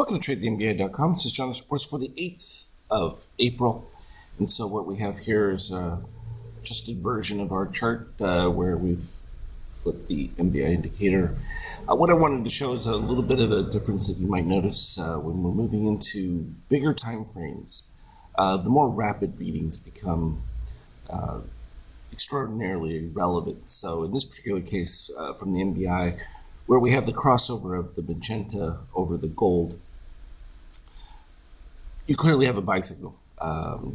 Welcome to TradeTheMBA.com. This is John Reports for the 8th of April. And so what we have here is a adjusted version of our chart where we've flipped the MBI indicator. What I wanted to show is a little bit of a difference that you might notice when we're moving into bigger time frames. The more rapid readings become extraordinarily relevant. So in this particular case from the MBI, where we have the crossover of the magenta over the gold, you clearly have a buy signal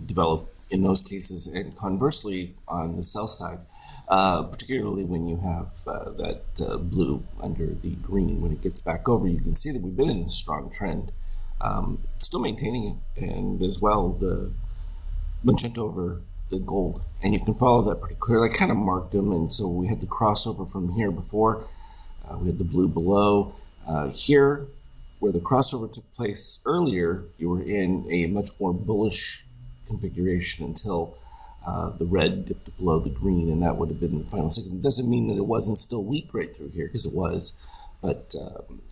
develop in those cases. And conversely, on the sell side, particularly when you have that blue under the green, when it gets back over, you can see that we've been in a strong trend, still maintaining it, and as well the magenta over the gold. And you can follow that pretty clearly. I kind of marked them, and so we had the crossover from here before. We had the blue below. Here, where the crossover took place earlier, you were in a much more bullish configuration until the red dipped below the green, and that would have been the final signal. It doesn't mean that it wasn't still weak right through here, because it was, but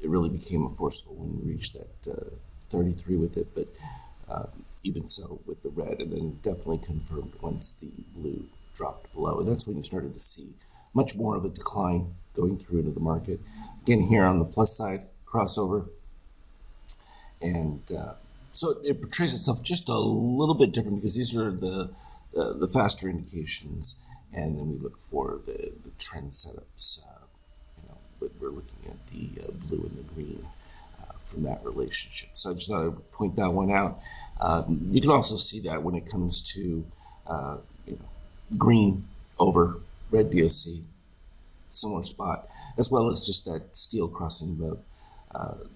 it really became a forceful when we reached that 33 with it, but even so with the red, and then definitely confirmed once the blue dropped below. And that's when you started to see much more of a decline going through into the market. Again, here on the plus side, crossover. And so it portrays itself just a little bit different because these are the faster indications. And then we look for the trend setups. But we're looking at the blue and the green from that relationship. So I just thought I'd point that one out. You can also see that when it comes to green over red DOC, similar spot, as well as just that steel crossing above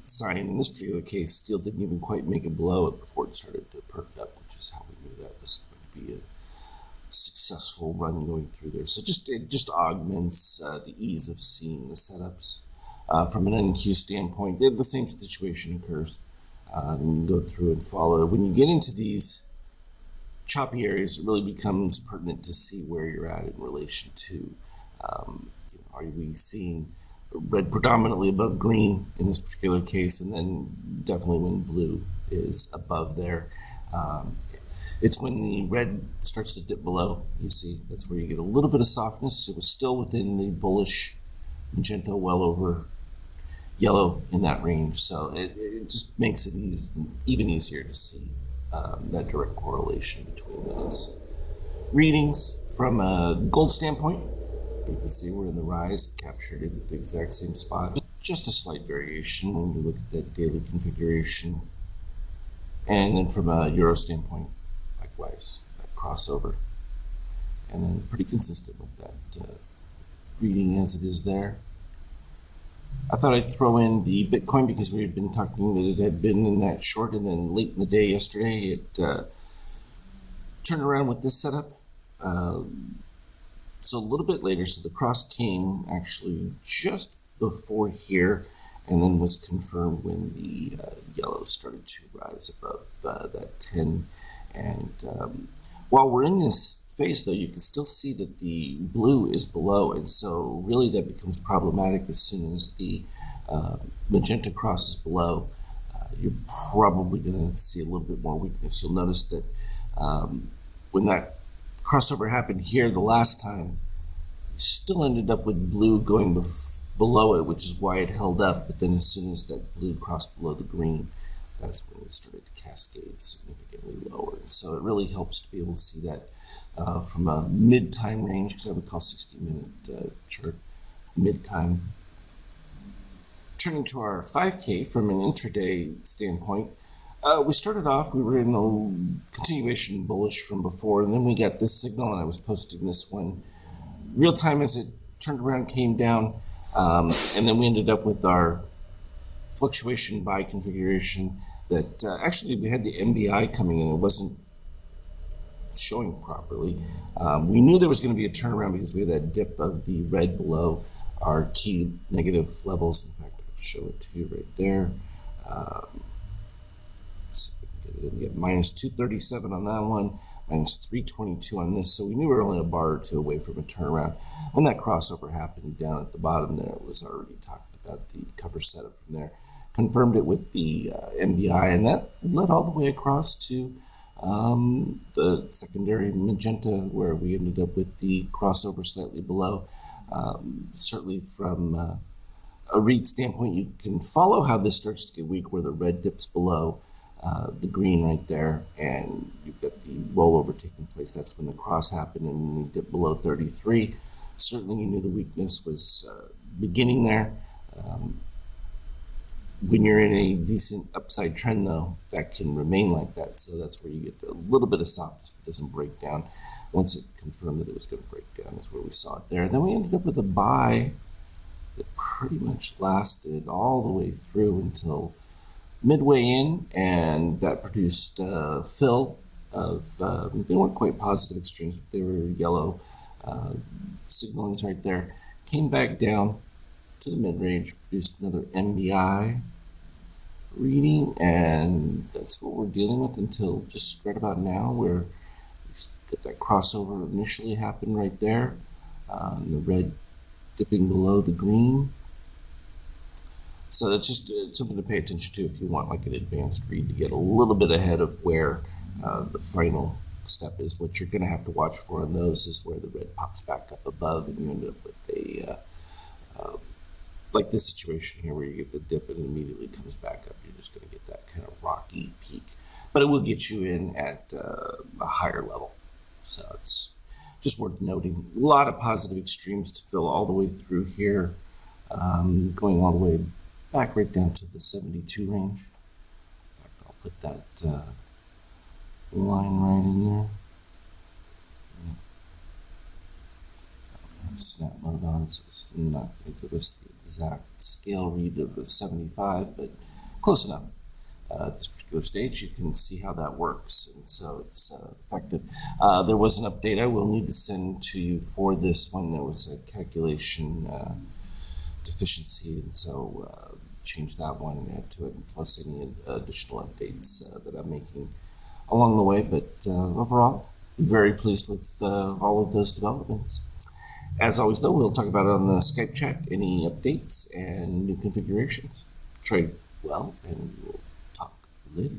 sign. In this particular case, steel didn't even quite make it below it before it started to perk up, which is how we knew that was going to be a successful run going through there. So it just augments the ease of seeing the setups. From an NQ standpoint, the same situation occurs. And you can go through and follow. When you get into these choppy areas, it really becomes pertinent to see where you're at in relation to are we seeing red predominantly above green in this particular case, and then definitely when blue is above there. It's when the red starts to dip below, you see, that's where you get a little bit of softness. It was still within the bullish magenta, well over yellow in that range. So it just makes it even easier to see that direct correlation between those readings. From a gold standpoint, you can see we're in the rise, captured it at the exact same spot. Just a slight variation when you look at that daily configuration. And then from a euro standpoint, likewise, that crossover. And then pretty consistent with that reading as it is there. I thought I'd throw in the Bitcoin because we had been talking that it had been in that short, and then late in the day yesterday, it turned around with this setup. So a little bit later, so the cross came actually just before here, and then was confirmed when the yellow started to rise above that 10. And while we're in this phase, though, you can still see that the blue is below, and so really that becomes problematic as soon as the magenta crosses below. You're probably going to see a little bit more weakness. You'll notice that when that crossover happened here the last time, still ended up with blue going below it, which is why it held up. But then as soon as that blue crossed below the green, that's when it started to cascade significantly lower. And so it really helps to be able to see that from a mid-time range, because I would call 60-minute chart mid-time. Turning to our 5K from an intraday standpoint, we started off, we were in a continuation bullish from before, and then we got this signal, and I was posting this one real time as it turned around, came down, and then we ended up with our fluctuation buy configuration that actually we had the MBI coming in. It wasn't showing properly. We knew there was going to be a turnaround because we had that dip of the red below our key negative levels. In fact, I'll show it to you right there. See if we can get it in. We have minus 237 on that one, minus 322 on this. So we knew we were only a bar or two away from a turnaround. When that crossover happened down at the bottom there, it was already talking about the cover setup from there. confirmed it with the MBI, and that led all the way across to the secondary magenta, where we ended up with the crossover slightly below. Certainly from a read standpoint, you can follow how this starts to get weak, where the red dips below the green right there, and you've got the rollover taking place. That's when the cross happened, and when we dipped below 33, certainly you knew the weakness was beginning there. When you're in a decent upside trend, though, that can remain like that. So that's where you get a little bit of softness, but doesn't break down. Once it confirmed that it was going to break down, is where we saw it there. And then we ended up with a buy that pretty much lasted all the way through until midway in, and that produced fill of, they weren't quite positive extremes, but they were yellow signalings right there. Came back down to the mid-range, produced another MBI reading, and that's what we're dealing with until just right about now, where that crossover initially happened right there, the red dipping below the green. So that's just something to pay attention to if you want like an advanced read to get a little bit ahead of where the final step is. What you're going to have to watch for on those is where the red pops back up above, and you end up with a like this situation here, where you get the dip and it immediately comes back up. You're just going to get that kind of rocky peak, but it will get you in at a higher level. So it's just worth noting. A lot of positive extremes to fill all the way through here, going all the way back right down to the 72 range. In fact, I'll put that line right in there. Snap mode on, so it's not going to give us the exact scale read of the 75, but close enough. At this particular stage, you can see how that works, and so it's effective. There was an update I will need to send to you for this one. There was a calculation deficiency, and so change that one and add to it, plus any additional updates that I'm making along the way. But overall, very pleased with all of those developments. As always, though, we'll talk about it on the Skype chat, any updates and new configurations. Trade well, and we'll talk later.